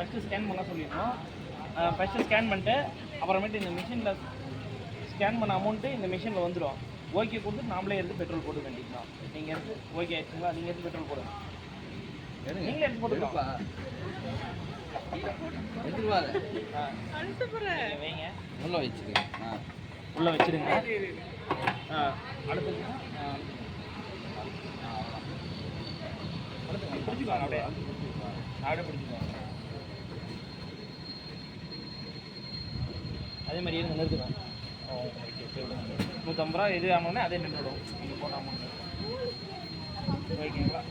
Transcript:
First scan பண்ண சொல்லிடணும். First scan பண்ணிட்டு அப்புறமேட்டு இந்த மிஷினில் ஸ்கேன் பண்ண அமௌண்ட்டு இந்த மிஷினில் வந்துடும். ஓகே கொடுத்து நாமளே எடுத்து பெட்ரோல் போட்டு வேண்டிக்கலாம். நீங்கள் எடுத்து ஓகே ஆச்சுங்களா, நீங்கள் எடுத்து பெட்ரோல் போடுங்க. நீங்களே எடுத்து போட்டுக்கலாம். வைங்க, உள்ளே வச்சுருங்க. உள்ளே வச்சுருங்க. அடுத்தது பிடிச்சிக்கோங்க, அப்படியே பிடிச்சிக்கோங்க. அதே மாதிரி இருங்க, நிறுத்துவேன். $150 இது ஆனோடனே அதே நின்றுடும் நீங்கள் போன அமௌண்ட். ஓகேங்களா?